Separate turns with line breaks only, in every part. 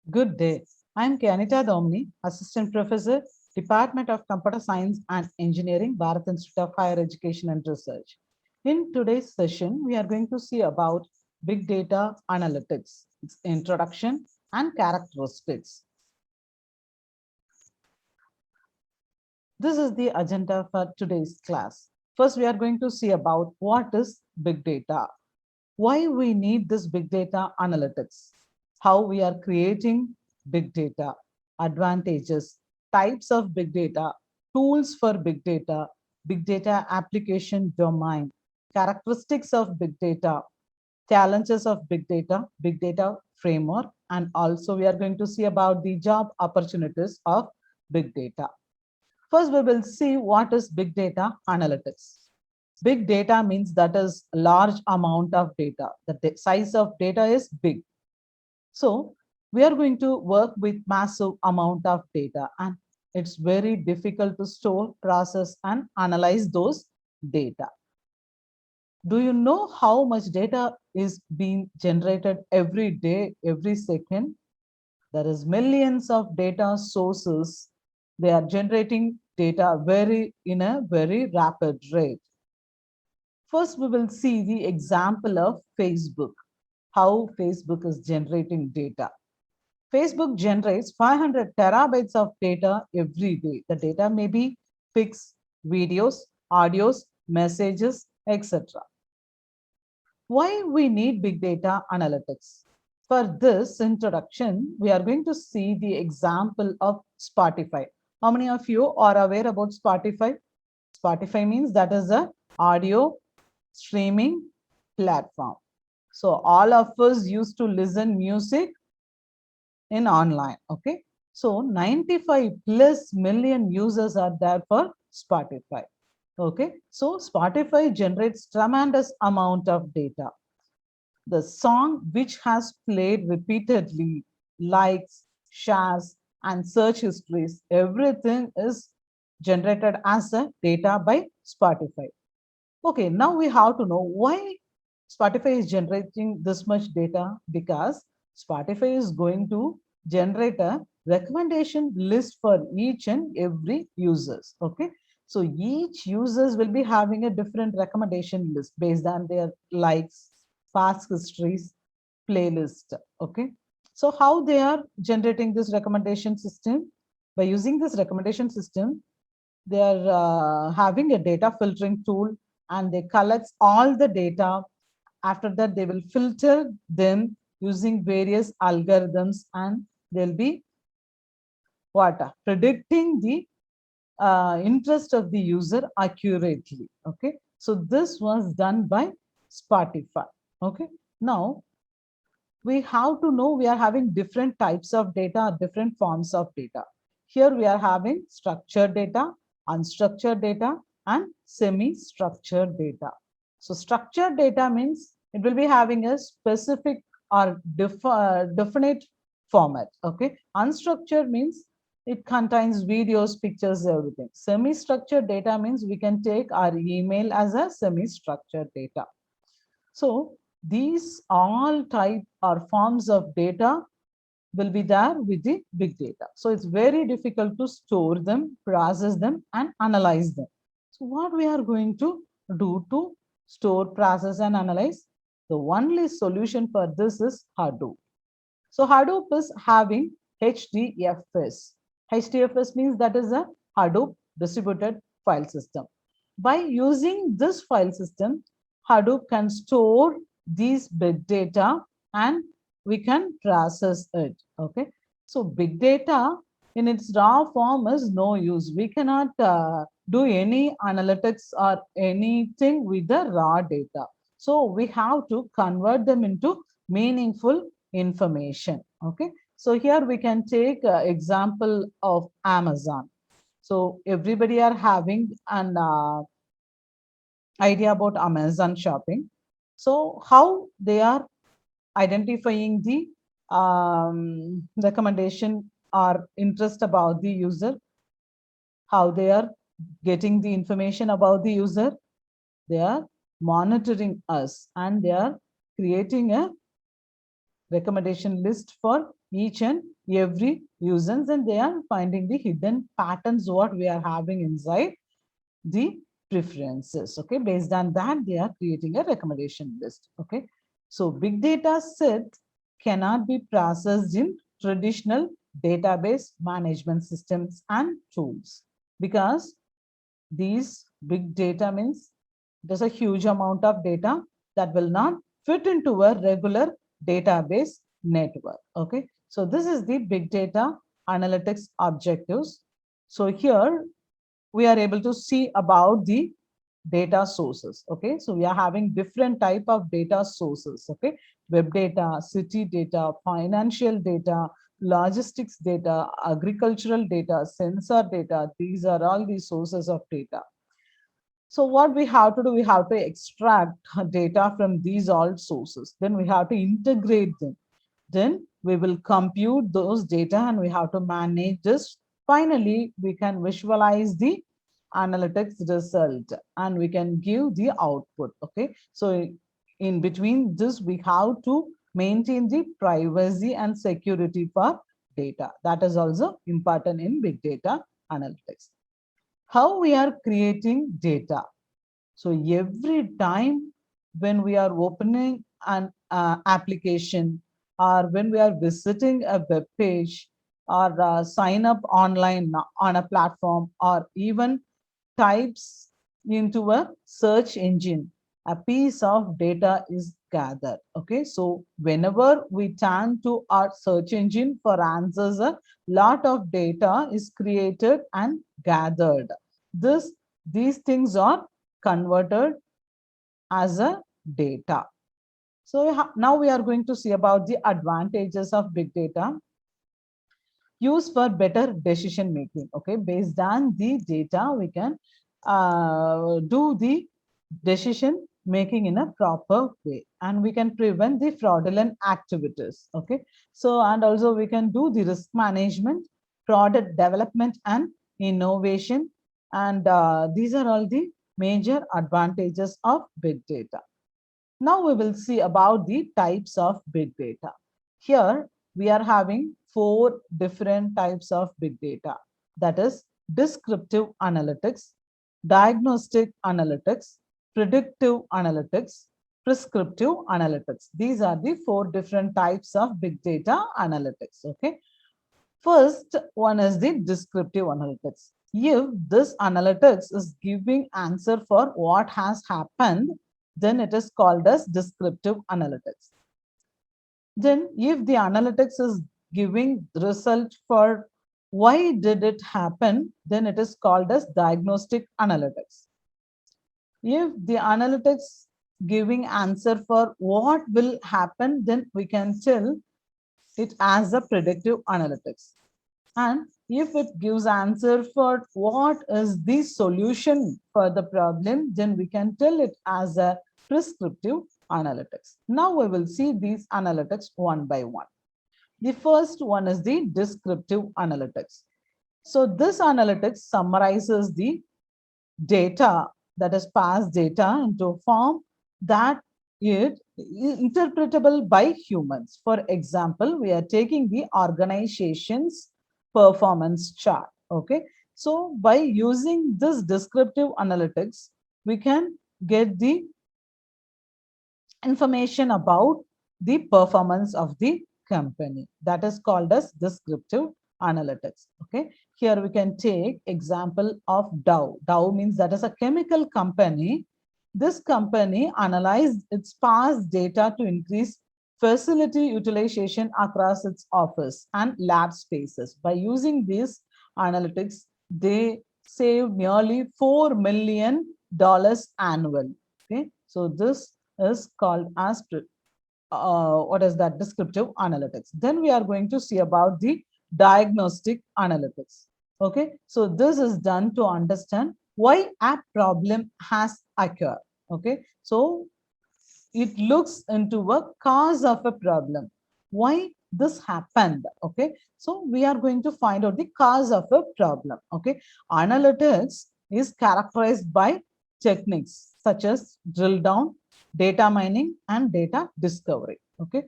Good day. I'm Kianita Domini, Assistant Professor, Department of Computer Science and Engineering, Bharat Institute of Higher Education and Research. In today's session, we are going to see about big data analytics, its introduction and characteristics. This is the agenda for today's class. First, we are going to see about what is big data, why we need this big data analytics, how we are creating big data, advantages, types of big data, tools for big data application domain, characteristics of challenges of big data framework, and also we are going to see about the job opportunities of big data. First, we will see what is big data analytics. Big data means that is large amount of data. The size of data is big. So we are going to work with massive amount of data, and it's very difficult to store, process, and analyze those data. Do you know how much data is being generated every day, every second? There is millions of data sources. They are generating data in a very rapid rate. First, we will see the example of Facebook, how Facebook is generating data. Facebook generates 500 terabytes of data every day. The data may be pics, videos, audios, messages, etc. Why we need big data analytics? For this introduction, we are going to see the example of Spotify. How many of you are aware about Spotify? Spotify means that is a audio streaming platform. So all of us used to listen music in online. Okay. So 95 plus million users are there for Spotify. Okay. So Spotify generates tremendous amount of data. The song which has played repeatedly, likes, shares, and search histories, everything is generated as a data by Spotify. Okay, now we have to know why Spotify is generating this much data, because Spotify is going to generate a recommendation list for each and every users. Okay, so each users will be having a different recommendation list based on their likes, past histories, playlist. Okay, so how they are generating this recommendation system? By using this recommendation system, they are having a data filtering tool, and they collect all the data. After that, they will filter them using various algorithms, and they'll be predicting the interest of the user accurately. Okay, so this was done by Spotify. Okay, now we have to know we are having different types of data, different forms of data. Here we are having structured data, unstructured data, and semi-structured data. So structured data means it will be having a specific or definite format. Okay. Unstructured means it contains videos, pictures, everything. Semi-structured data means we can take our email as a semi-structured data. So these all type or forms of data will be there with the big data. So it's very difficult to store them, process them, and analyze them. So what we are going to do to store, process, and analyze? The only solution for this is Hadoop. So Hadoop is having HDFS. HDFS means that is a Hadoop distributed file system. By using this file system, Hadoop can store these big data, and we can process it. Okay. So big data in its raw form is no use. We cannot do any analytics or anything with the raw data. So we have to convert them into meaningful information. Okay. So here we can take example of Amazon. So everybody are having an idea about Amazon shopping. So how they are identifying the recommendation or interest about the user, how they are getting the information about the user? They are monitoring us, and they are creating a recommendation list for each and every users, and they are finding the hidden patterns what we are having inside the preferences. Okay, based on that they are creating a recommendation list. Okay, so big data set cannot be processed in traditional database management systems and tools, because these big data means there's a huge amount of data that will not fit into a regular database network. Okay, so this is the big data analytics objectives. So here we are able to see about the data sources. Okay, so we are having different type of data sources. Okay, web data, city data, financial data, logistics data, agricultural data, sensor data. These are all the sources of data. So what we have to do, we have to extract data from these all sources. Then we have to integrate them. Then we will compute those data and we have to manage this. Finally, we can visualize the analytics result and we can give the output. Okay, so in between this, we have to maintain the privacy and security for data. That is also important in big data analytics. How we are creating data. So every time when we are opening an application, or when we are visiting a web page, or sign up online on a platform, or even types into a search engine, a piece of data is gathered. Okay, so whenever we turn to our search engine for answers, a lot of data is created and gathered. These things are converted as a data. So now we are going to see about the advantages of big data used for better decision making. Okay, based on the data, we can do the decision making in a proper way, and we can prevent the fraudulent activities. Okay, so and also we can do the risk management, product development and innovation, and these are all the major advantages of big data. Now we will see about the types of big data. Here we are having 4 different types of big data. That is descriptive analytics, diagnostic analytics, predictive analytics, prescriptive analytics. These are the 4 different types of big data analytics. Okay. First one is the descriptive analytics. If this analytics is giving answer for what has happened, then it is called as descriptive analytics. Then if the analytics is giving result for why did it happen, then it is called as diagnostic analytics. If the analytics giving answer for what will happen, then we can tell it as a predictive analytics. And if it gives answer for what is the solution for the problem, then we can tell it as a prescriptive analytics. Now we will see these analytics one by one. The first one is the descriptive analytics. So this analytics summarizes the data, that is past data, into a form that is interpretable by humans. For example, we are taking the organization's performance chart. Okay, so by using this descriptive analytics, we can get the information about the performance of the company. That is called as descriptive analytics. Okay, here we can take example of Dow. Dow means that is a chemical company. This company analyzed its past data to increase facility utilization across its office and lab spaces. By using these analytics, they saved nearly $4 million annually. Okay, so this is called as what is that, descriptive analytics. Then we are going to see about the diagnostic analytics. Okay, so this is done to understand why a problem has occurred. Okay, so it looks into a cause of a problem, why this happened. Okay, so we are going to find out the cause of a problem. Okay, analytics is characterized by techniques such as drill down, data mining and data discovery. Okay,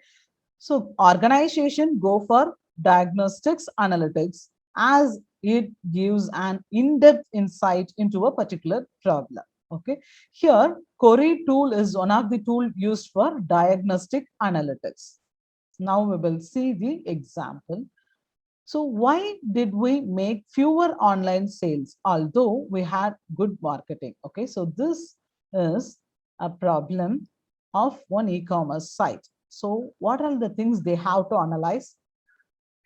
So organization go for diagnostics analytics as it gives an in-depth insight into a particular problem. Okay. Here, Cori tool is one of the tool used for diagnostic analytics. Now we will see the example. So why did we make fewer online sales although we had good marketing? Okay, so this is a problem of one e-commerce site. So what are the things they have to analyze?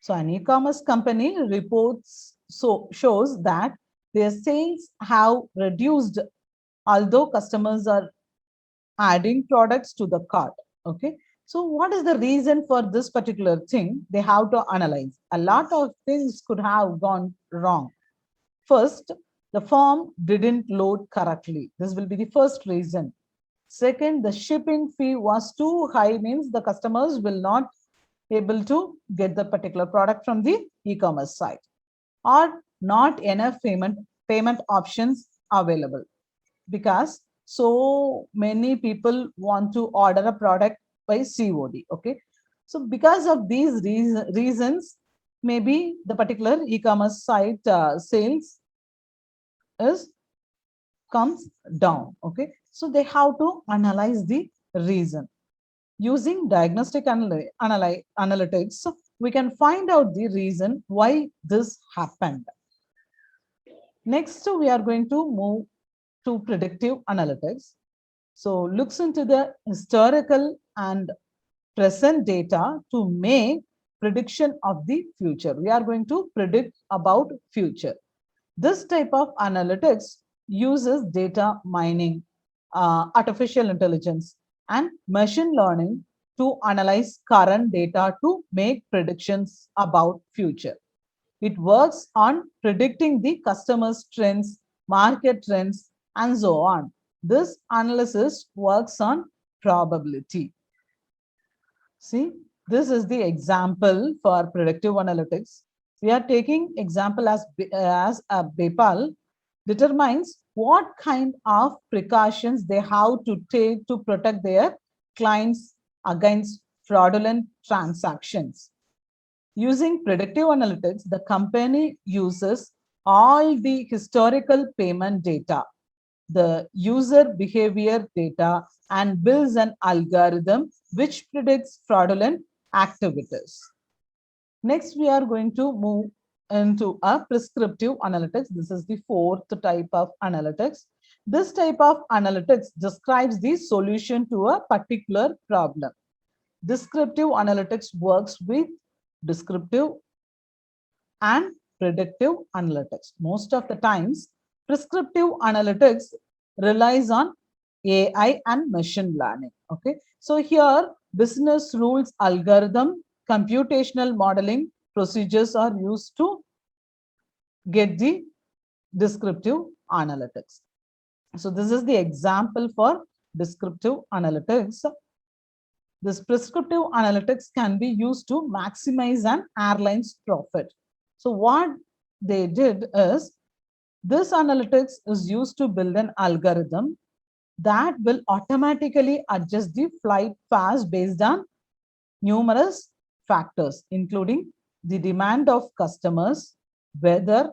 So an e-commerce company reports shows that their sales have reduced although customers are adding products to the cart. Okay. So what is the reason for this particular thing? They have to analyze. A lot of things could have gone wrong. First, the form didn't load correctly. This will be the first reason. Second, the shipping fee was too high, means the customers will not able to get the particular product from the e-commerce site, or not enough payment options available, because so many people want to order a product by COD. Okay. So because of these reasons, maybe the particular e-commerce site sales is comes down. Okay. So they have to analyze the reason. Using diagnostic analytics, we can find out the reason why this happened. Next, we are going to move to predictive analytics. So looks into the historical and present data to make prediction of the future. We are going to predict about future. This type of analytics uses data mining, artificial intelligence, and machine learning to analyze current data to make predictions about future. It works on predicting the customer's trends, market trends, and so on. This analysis works on probability. See, this is the example for predictive analytics. We are taking example as a BEPAL determines what kind of precautions they have to take to protect their clients against fraudulent transactions. Using predictive analytics, the company uses all the historical payment data, the user behavior data, and builds an algorithm which predicts fraudulent activities. Next, we are going to move into a prescriptive analytics. This is the fourth type of analytics. This type of analytics describes the solution to a particular problem. Descriptive analytics works with descriptive and predictive analytics. Most of the times, prescriptive analytics relies on AI and machine learning. Okay, so here business rules, algorithm, computational modeling procedures are used to get the descriptive analytics. So this is the example for descriptive analytics. This prescriptive analytics can be used to maximize an airline's profit. So what they did is, this analytics is used to build an algorithm that will automatically adjust the flight fares based on numerous factors, including the demand of customers, weather,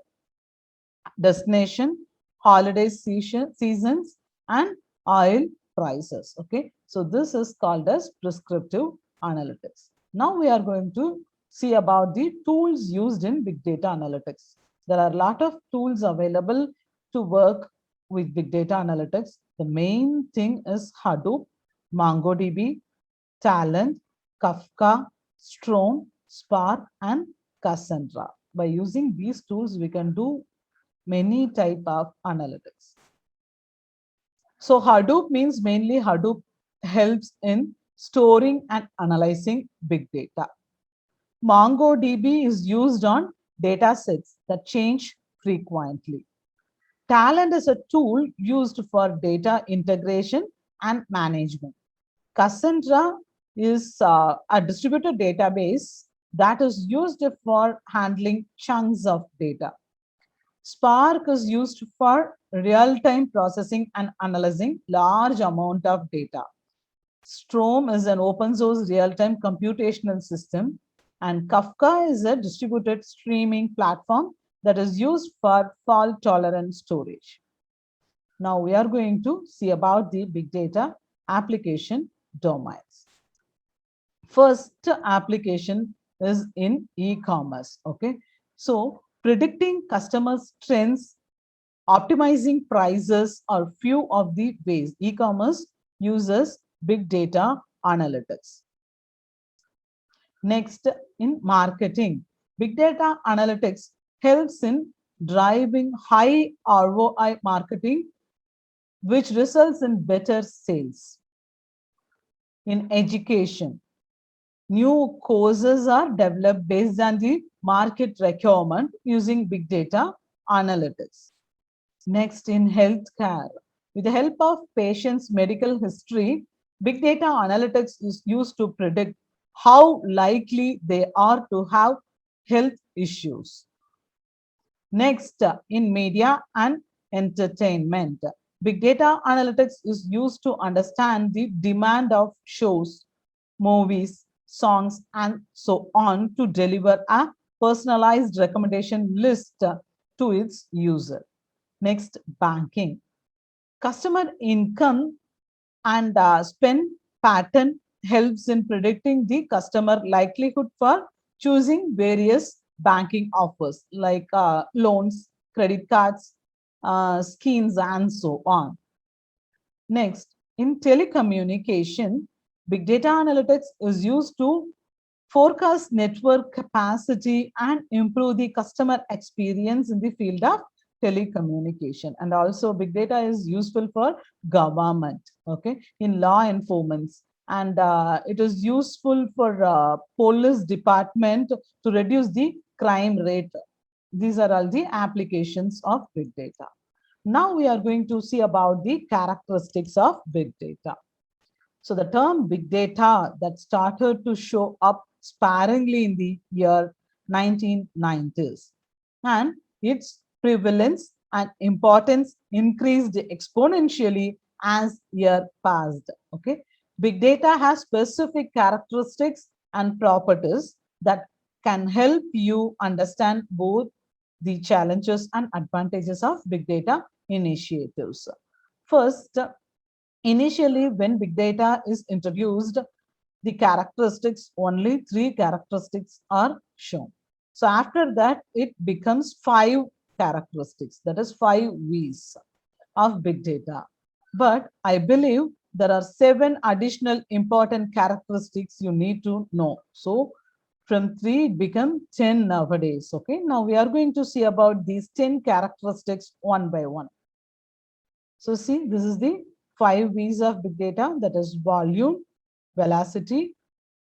destination, holiday seasons, and oil prices. Okay, so this is called as prescriptive analytics. Now we are going to see about the tools used in big data analytics. There are a lot of tools available to work with big data analytics. The main thing is Hadoop, MongoDB, Talent, Kafka, Storm, Spark, and Cassandra. By using these tools, we can do many type of analytics. So Hadoop means mainly Hadoop helps in storing and analyzing big data. MongoDB is used on data sets that change frequently. Talent is a tool used for data integration and management. Cassandra is a distributed database that is used for handling chunks of data. Spark is used for real-time processing and analyzing large amount of data. Storm is an open source real-time computational system, and Kafka is a distributed streaming platform that is used for fault-tolerant storage. Now we are going to see about the big data application domains. First application is in e-commerce. Okay, so predicting customers' trends, optimizing prices are few of the ways e-commerce uses big data analytics. Next, in marketing, big data analytics helps in driving high ROI marketing, which results in better sales. In education, new courses are developed based on the market requirement using big data analytics. Next, in healthcare, with the help of patients' medical history, big data analytics is used to predict how likely they are to have health issues. Next, in media and entertainment, big data analytics is used to understand the demand of shows, movies, songs, and so on to deliver a personalized recommendation list to its user. Next, banking. Customer income and spend pattern helps in predicting the customer likelihood for choosing various banking offers like loans, credit cards, schemes, and so on. Next, in telecommunication, big data analytics is used to forecast network capacity and improve the customer experience in the field of telecommunication. And also big data is useful for government, okay, in law enforcement, and it is useful for police department to reduce the crime rate. These are all the applications of big data. Now we are going to see about the characteristics of big data. So the term big data that started to show up sparingly in the year 1990s, and its prevalence and importance increased exponentially as year passed. Okay, big data has specific characteristics and properties that can help you understand both the challenges and advantages of big data initiatives. First, initially, when big data is introduced, the characteristics, only three characteristics are shown. So after that, it becomes five characteristics, that is five V's of big data. But I believe there are seven additional important characteristics you need to know. So from three, it become 10 nowadays. Okay, now we are going to see about these 10 characteristics one by one. So see, this is the five V's of big data, that is volume, velocity,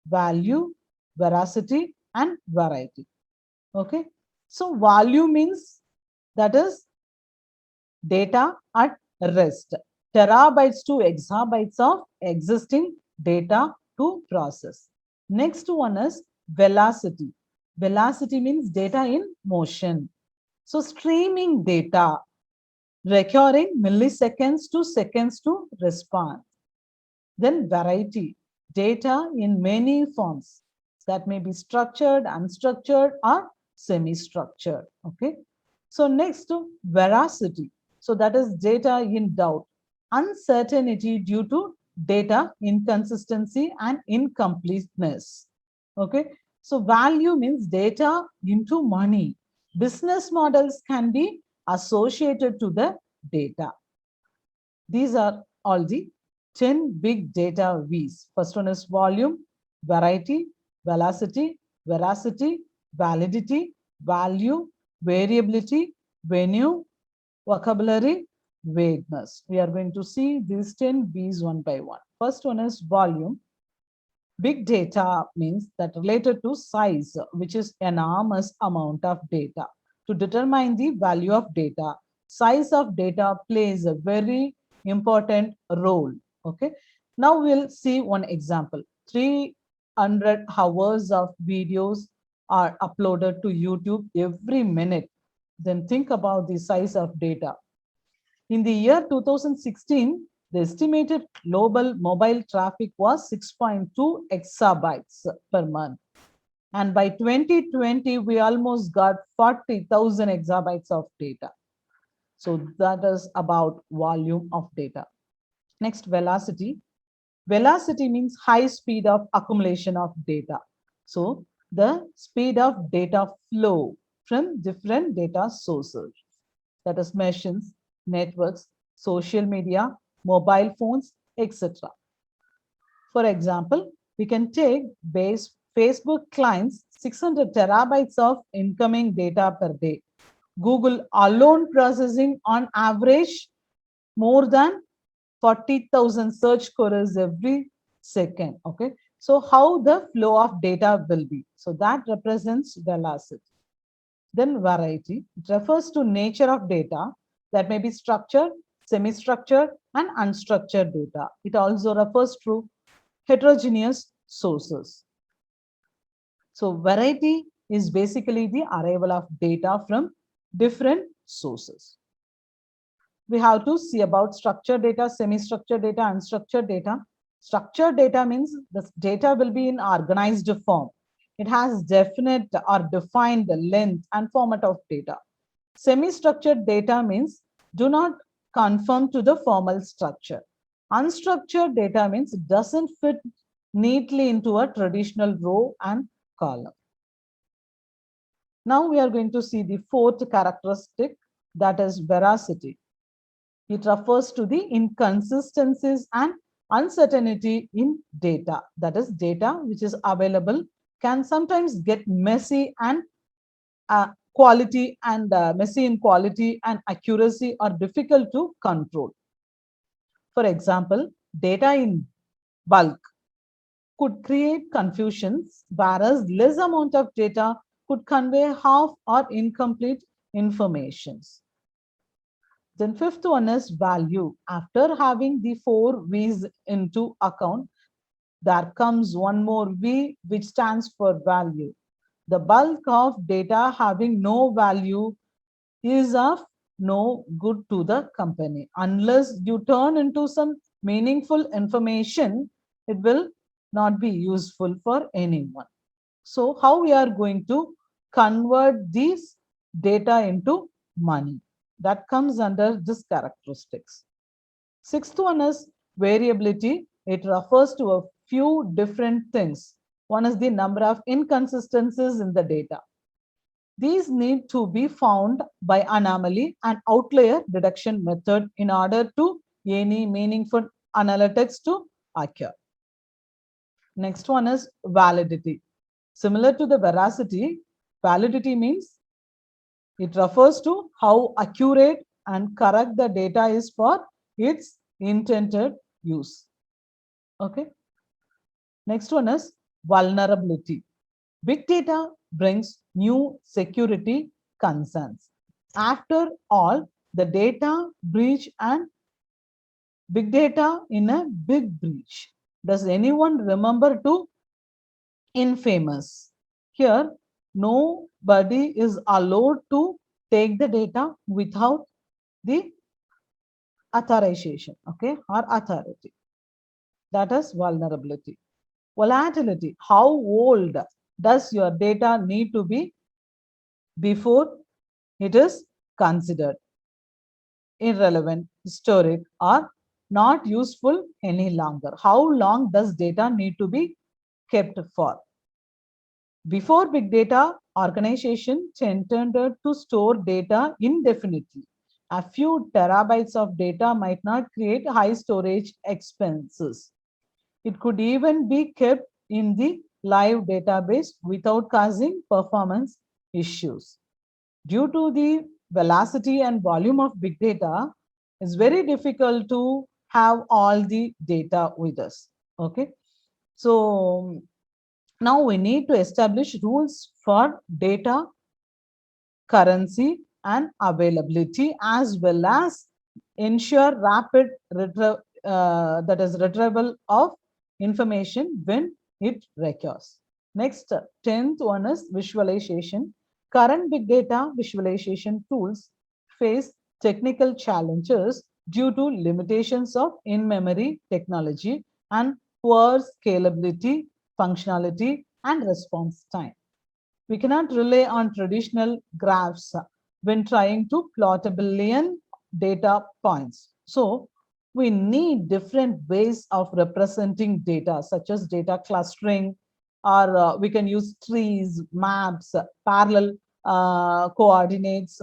value, veracity, and variety. Okay, so volume means that is data at rest, terabytes to exabytes of existing data to process. Next one is velocity. Velocity means data in motion. So streaming data requiring milliseconds to seconds to respond. Then variety, data in many forms that may be structured, unstructured, or semi-structured. Okay. So next to veracity. So that is data in doubt, uncertainty due to data inconsistency and incompleteness. Okay. So value means data into money. Business models can be associated to the data. These are all the 10 big data V's. First one is volume, variety, velocity, veracity, validity, value, variability, venue, vocabulary, vagueness. We are going to see these 10 V's one by one. First one is volume. Big data means that related to size, which is enormous amount of data. To determine the value of data, size of data plays a very important role. Okay. Now we'll see one example. 300 hours of videos are uploaded to YouTube every minute. Then think about the size of data. In the year 2016, The estimated global mobile traffic was 6.2 exabytes per month. And by 2020, we almost got 40,000 exabytes of data. So that is about volume of data. Next, velocity. Velocity means high speed of accumulation of data. So the speed of data flow from different data sources, that is machines, networks, social media, mobile phones, etc. For example, we can take base Facebook clients 600 terabytes of incoming data per day. Google alone processing on average more than 40,000 search queries every second. Okay. So how the flow of data will be. So that represents velocity. Then variety. It refers to nature of data that may be structured, semi-structured, and unstructured data. It also refers to heterogeneous sources. So variety is basically the arrival of data from different sources. We have to see about structured data, semi-structured data, unstructured data. Structured data means the data will be in organized form. It has definite or defined length and format of data. Semi-structured data means do not conform to the formal structure. Unstructured data means it doesn't fit neatly into a traditional row and column. Now we are going to see the fourth characteristic, that is veracity. It refers to the inconsistencies and uncertainty in data. That is, data which is available can sometimes get messy and quality and messy in quality and accuracy are difficult to control. For example, data in bulk could create confusions, whereas less amount of data could convey half or incomplete informations. Then fifth one is value. After having the four V's into account, there comes one more V which stands for value. The bulk of data having no value is of no good to the company. Unless you turn into some meaningful information, it will not be useful for anyone. So how we are going to convert these data into money? That comes under this characteristics. Sixth one is variability. It refers to a few different things. One is the number of inconsistencies in the data. These need to be found by anomaly and outlier detection method in order to any meaningful analytics to occur. Next one is validity. Similar to the veracity, validity means it refers to how accurate and correct the data is for its intended use. Okay. Next one is vulnerability. Big data brings new security concerns. After all, the data breach and big data in a big breach. Does anyone remember to infamous? Here, nobody is allowed to take the data without the authorization, okay, or authority. That is vulnerability. Volatility. How old does your data need to be before it is considered irrelevant, historic, or not useful any longer? How long does data need to be kept for? Before big data, organization intended to store data indefinitely. A few terabytes of data might not create high storage expenses. It could even be kept in the live database without causing performance issues. Due to the velocity and volume of big data, it's very difficult to have all the data with us. Okay. So now we need to establish rules for data, currency, and availability, as well as ensure rapid that is retrieval of information when it recurs. Next, 10th one is visualization. Current big data visualization tools face technical challenges due to limitations of in-memory technology and poor scalability, functionality, and response time. We cannot rely on traditional graphs when trying to plot a billion data points. So we need different ways of representing data, such as data clustering, or we can use trees, maps, parallel coordinates,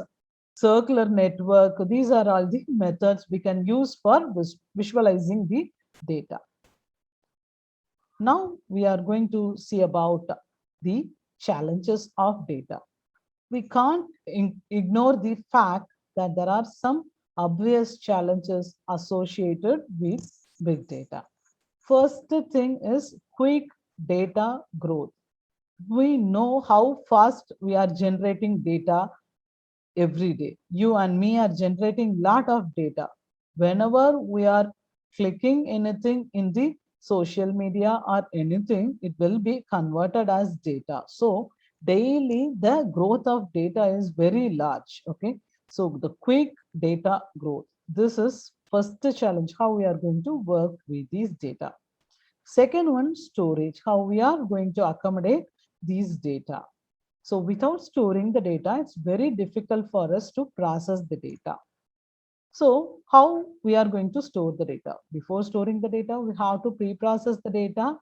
circular network. These are all the methods we can use for visualizing the data. Now we are going to see about the challenges of data. We can't ignore the fact that there are some obvious challenges associated with big data. First thing is quick data growth. We know how fast we are generating data every day. You and me are generating lot of data. Whenever we are clicking anything in the social media or anything, it will be converted as data. So daily the growth of data is very large. Okay. So the quick data growth. This is first challenge, how we are going to work with these data. Second one, storage, how we are going to accommodate these data. So without storing the data, it's very difficult for us to process the data. So how we are going to store the data? Before storing the data, we have to pre-process the data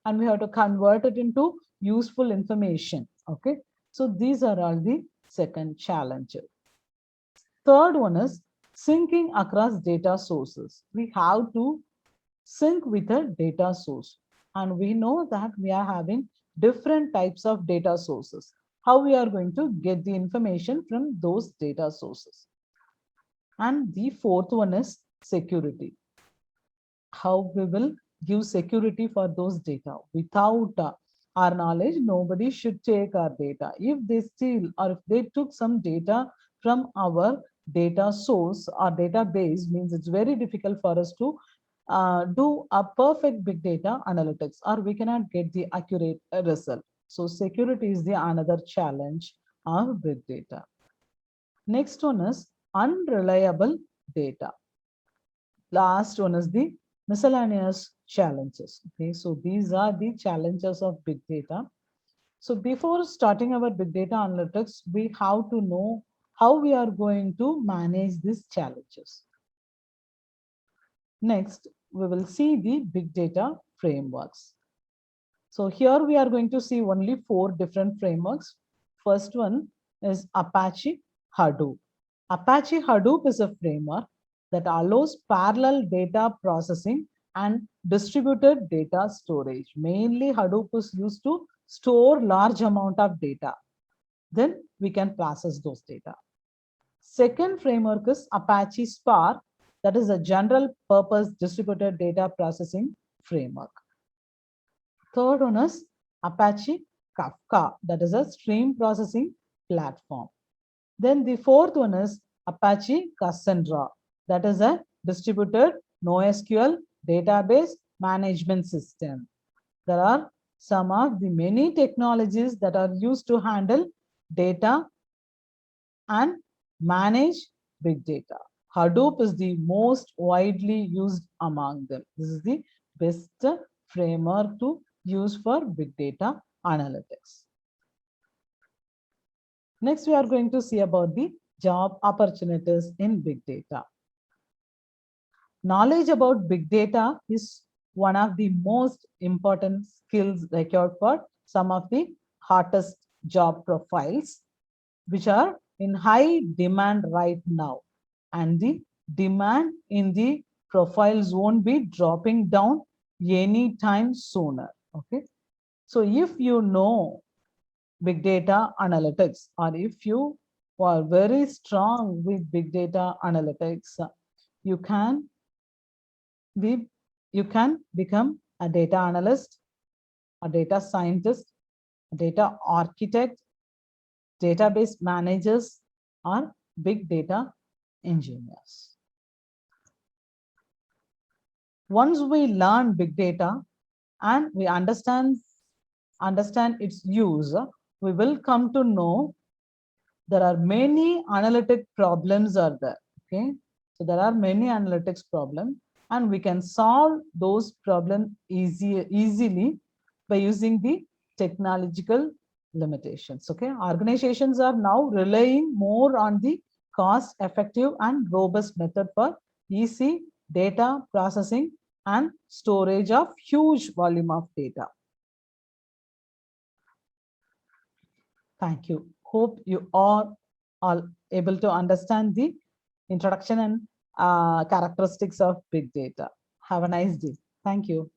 and we have to convert it into useful information. Okay. So these are all the second challenges. Third one is syncing across data sources. We have to sync with a data source. And we know that we are having different types of data sources. How we are going to get the information from those data sources. And the fourth one is security. How we will give security for those data. Without our knowledge, nobody should take our data. If they steal or if they took some data from our data source or database, means it's very difficult for us to do a perfect big data analytics, or we cannot get the accurate result. So security is the another challenge of big data. Next one is unreliable data. Last one is the miscellaneous challenges. Okay, so these are the challenges of big data. So before starting our big data analytics, we have to know how we are going to manage these challenges. Next, we will see the big data frameworks. So here we are going to see only 4 different frameworks. First one is Apache Hadoop. Apache Hadoop is a framework that allows parallel data processing and distributed data storage. Mainly Hadoop is used to store large amount of data. Then we can process those data. Second framework is Apache Spark, that is a general purpose distributed data processing framework. Third one is Apache Kafka, that is a stream processing platform. Then the fourth one is Apache Cassandra, that is a distributed NoSQL database management system. There are some of the many technologies that are used to handle data and manage big data. Hadoop is the most widely used among them. This is the best framework to use for big data analytics. Next, we are going to see about the job opportunities in big data. Knowledge about big data is one of the most important skills required for some of the hottest job profiles, which are in high demand right now. And the demand in the profiles won't be dropping down anytime sooner. Okay. So if you know big data analytics, or if you are very strong with big data analytics, you can become a data analyst, a data scientist, a data architect, database managers, or big data engineers. Once we learn big data and we understand its use, we will come to know there are many analytic problems are there. Okay, So there are many analytics problems, and we can solve those problems easily by using the technological limitations. Okay, organizations are now relying more on the cost effective and robust method for easy data processing and storage of huge volume of data. Thank you. Hope you are all able to understand the introduction and characteristics of big data. Have a nice day. Thank you.